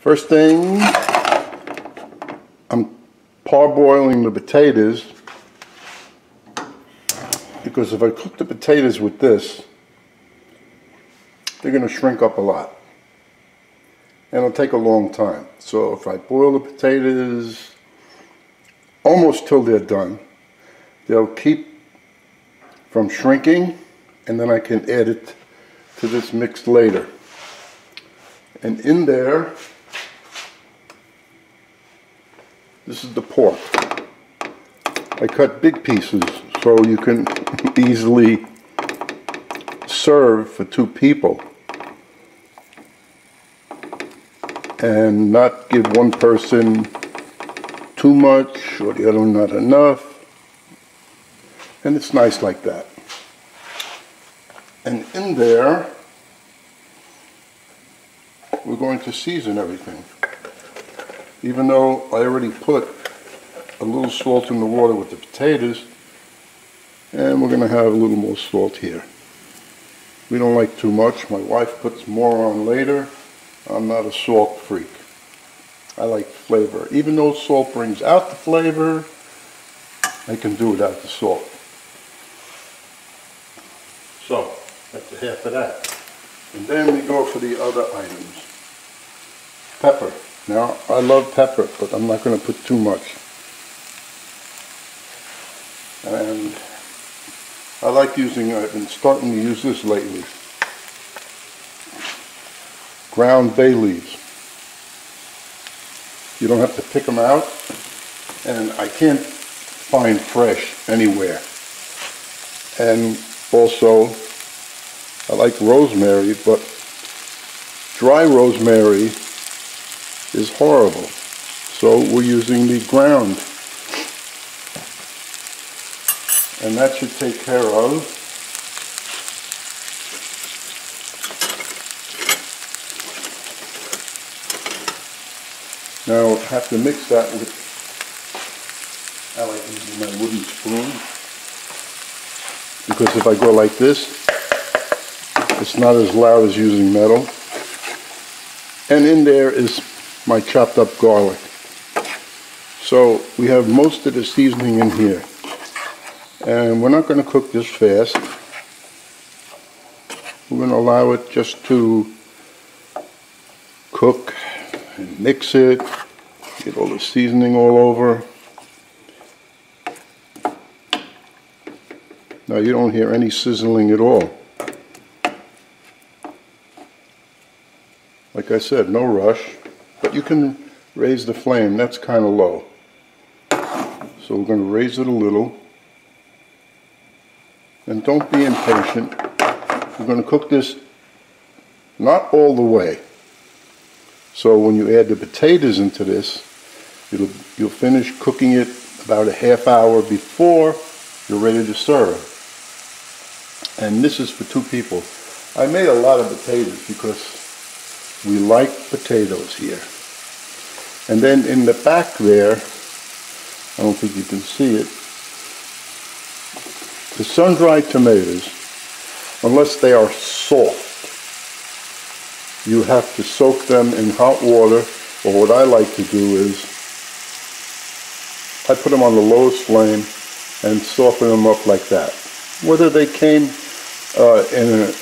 First thing, I'm parboiling the potatoes, because if I cook the potatoes with this, they're going to shrink up a lot and it'll take a long time. So if I boil the potatoes almost till they're done, they'll keep from shrinking, and then I can add it to this mix later. And in there, this is the pork. I cut big pieces so you can easily serve for 2 people and not give one person too much or the other one not enough. And it's nice like that. And in there, we're going to season everything. Even though I already put a little salt in the water with the potatoes, and we're going to have a little more salt here. We don't like too much. My wife puts more on later. I'm not a salt freak. I like flavor. Even though salt brings out the flavor, I can do without the salt. So, that's half of that. And then we go for the other items. Pepper. Now, I love pepper, but I'm not going to put too much. And I like using, I've been starting to use this lately, ground bay leaves. You don't have to pick them out, and I can't find fresh anywhere. And also, I like rosemary, but dry rosemary is horrible. So we're using the ground. And that should take care of now I have to mix that with, I like using my wooden spoon, because if I go like this, it's not as loud as using metal. And in there is my chopped up garlic. So we have most of the seasoning in here. And we're not going to cook this fast. We're going to allow it just to cook and mix it, get all the seasoning all over. Now you don't hear any sizzling at all. Like I said, no rush, but you can raise the flame. That's kind of low. So we're going to raise it a little. And don't be impatient. We're going to cook this not all the way. So when you add the potatoes into this, you'll finish cooking it about a half hour before you're ready to serve. And this is for 2 people. I made a lot of potatoes because we like potatoes here. And then in the back there, I don't think you can see it, the sun-dried tomatoes, unless they are soft, you have to soak them in hot water, or what I like to do is I put them on the lowest flame and soften them up like that. Whether they came in an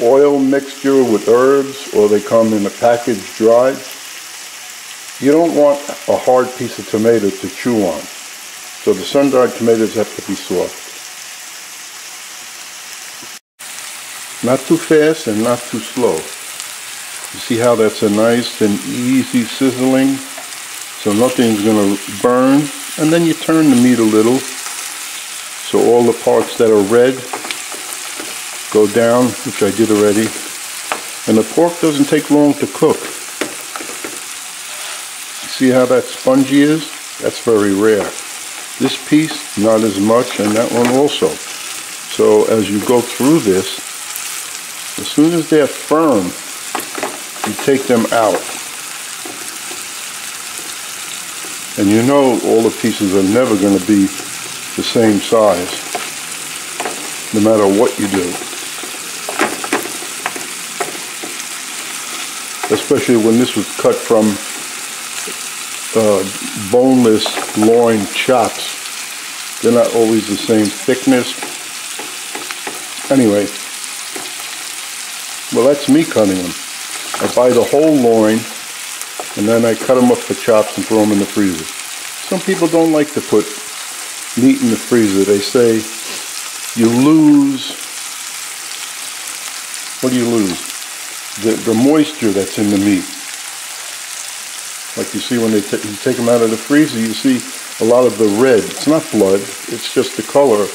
oil mixture with herbs or they come in a package dried, you don't want a hard piece of tomato to chew on. So the sun-dried tomatoes have to be soft. Not too fast and not too slow. You see how that's a nice and easy sizzling, so nothing's going to burn. And then you turn the meat a little, so all the parts that are red go down, which I did already. And the pork doesn't take long to cook. See how that spongy is? That's very rare. This piece, not as much, and that one also. So as you go through this, as soon as they're firm, you take them out. And you know all the pieces are never going to be the same size, no matter what you do. especially when this was cut from boneless loin chops. They're not always the same thickness. Anyway, well, that's me cutting them. I buy the whole loin, and then I cut them up for chops and throw them in the freezer. Some people don't like to put meat in the freezer. They say you lose, what do you lose? The moisture that's in the meat. Like you see when you take them out of the freezer, you see a lot of the red. It's not blood, it's just the color,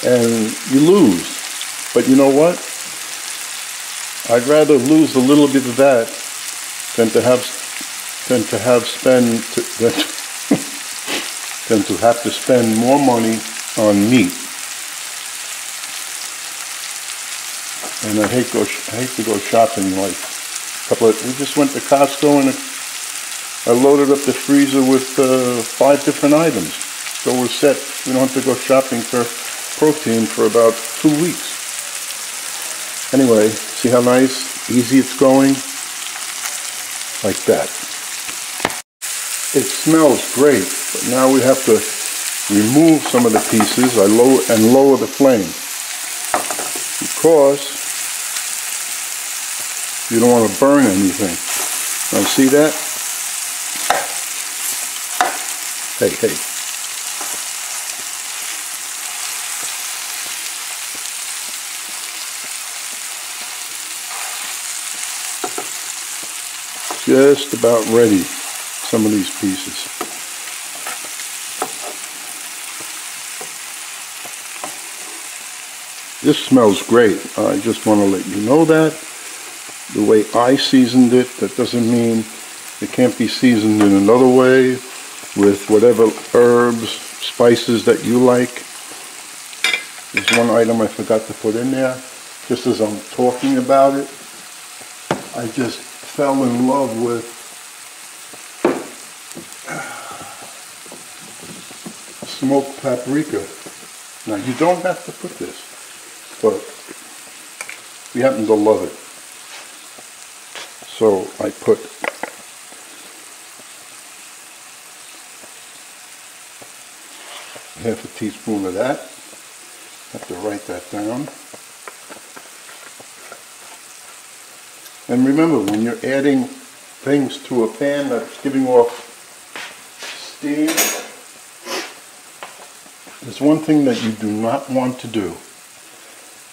and you lose. But you know what? I'd rather lose a little bit of that than to have to spend more money on meat. And I hate to go shopping like we just went to Costco and I loaded up the freezer with 5 different items. So we're set. We don't have to go shopping for protein for about 2 weeks. Anyway, see how nice, easy it's going? Like that. It smells great, but now we have to remove some of the pieces. I lower the flame because you don't want to burn anything. Now see that? Hey. Just about ready, some of these pieces. This smells great. I just want to let you know that. The way I seasoned it, that doesn't mean it can't be seasoned in another way with whatever herbs, spices that you like. There's one item I forgot to put in there. Just as I'm talking about it, I just fell in love with smoked paprika. Now you don't have to put this, but we happen to love it. So I put half a teaspoon of that. I have to write that down. And remember, when you're adding things to a pan that's giving off steam, there's one thing that you do not want to do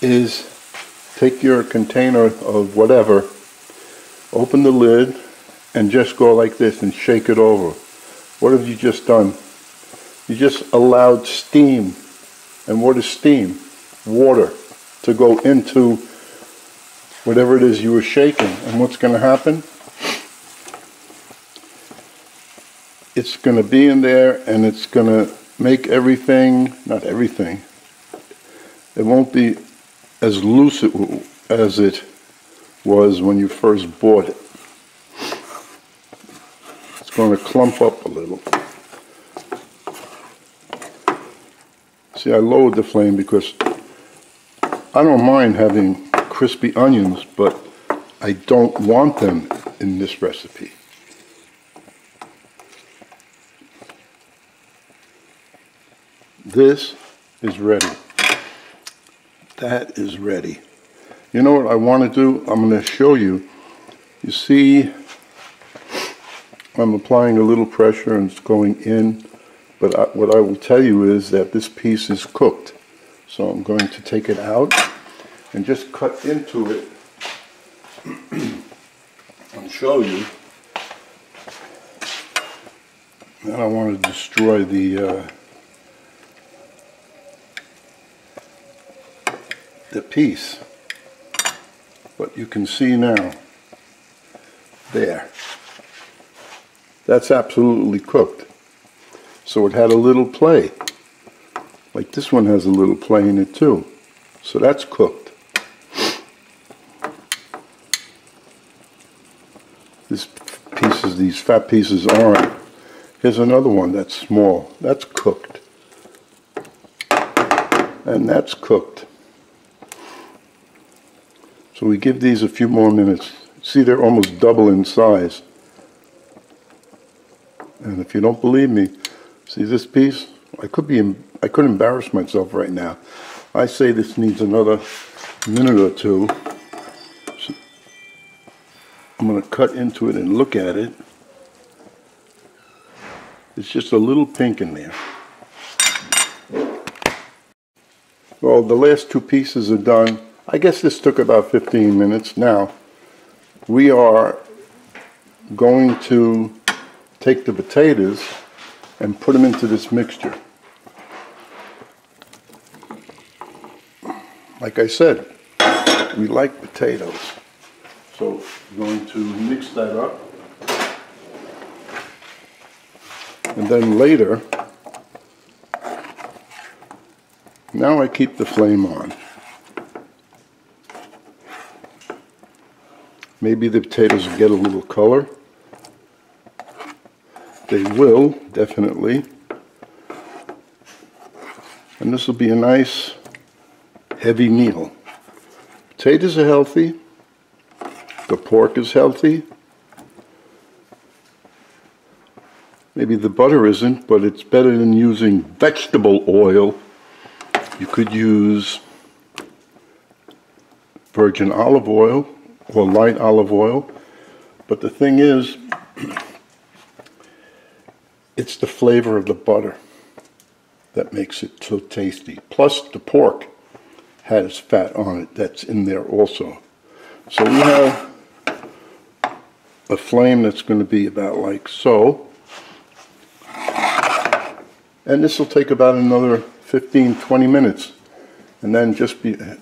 is take your container of whatever, open the lid, and just go like this and shake it over. What have you just done? You just allowed steam. And what is steam? Water to go into whatever it is you were shaking. And what's going to happen? It's going to be in there and it's going to make everything, not everything, it won't be as loose as it was when you first bought it. It's going to clump up a little. See, I lowered the flame because I don't mind having crispy onions, but I don't want them in this recipe. This is ready. That is ready. You know what I want to do? I'm going to show you. You see, I'm applying a little pressure and it's going in. But what I will tell you is that this piece is cooked. So I'm going to take it out and just cut into it and show you. And I want to destroy the piece. But you can see now, there. That's absolutely cooked. So it had a little play. Like this one has a little play in it too. So that's cooked. These fat pieces aren't. Here's another one that's small. That's cooked. And that's cooked. So we give these a few more minutes See, they're almost double in size. And if you don't believe me, see this piece? I could embarrass myself right now. I say this needs another minute or two. So I'm going to cut into it and look at it. It's just a little pink in there. Well, the last two pieces are done. I guess this took about 15 minutes. Now, we are going to take the potatoes and put them into this mixture. Like I said, we like potatoes. So we're going to mix that up. And then later, now I keep the flame on. Maybe the potatoes will get a little color. They will, definitely. And this will be a nice, heavy meal. Potatoes are healthy. The pork is healthy. Maybe the butter isn't, but it's better than using vegetable oil. You could use virgin olive oil or light olive oil. But the thing is, it's the flavor of the butter that makes it so tasty. Plus the pork has fat on it that's in there also. So we have a flame that's going to be about like so. And this will take about another 15-20 minutes. And then just 10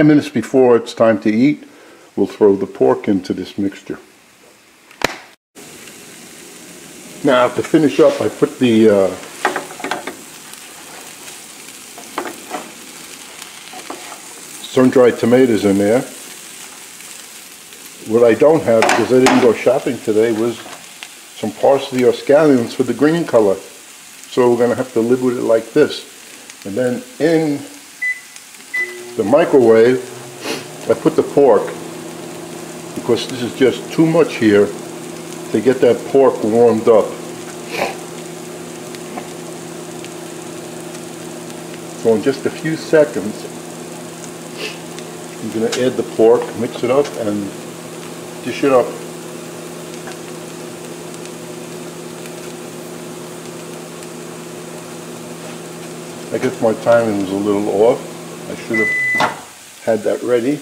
minutes before it's time to eat, we'll throw the pork into this mixture. Now to finish up, I put the sun-dried tomatoes in there. What I don't have, because I didn't go shopping today, was some parsley or scallions for the green color. So we're going to have to live with it like this. And then in the microwave, I put the pork, because this is just too much here to get that pork warmed up. So in just a few seconds, I'm going to add the pork, mix it up, and dish it up. I guess my timing was a little off. I should have had that ready.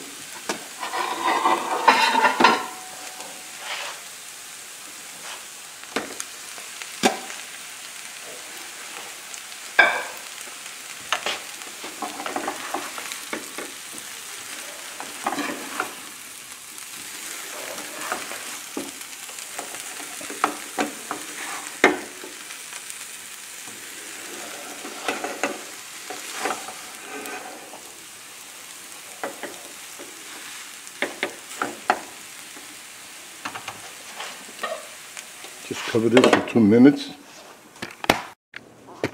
Just cover this for 2 minutes.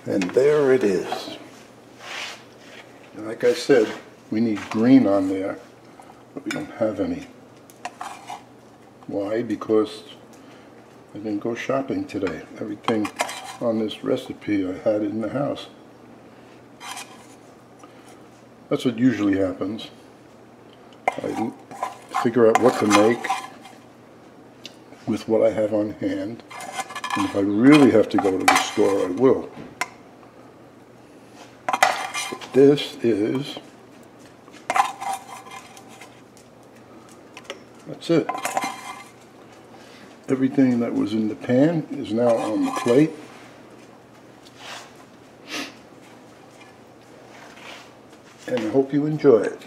And there it is. And like I said, we need green on there, but we don't have any. Why? Because I didn't go shopping today. Everything on this recipe I had in the house. That's what usually happens. I figure out what to make with what I have on hand, and if I really have to go to the store, I will. But this is, that's it. Everything that was in the pan is now on the plate. And I hope you enjoy it.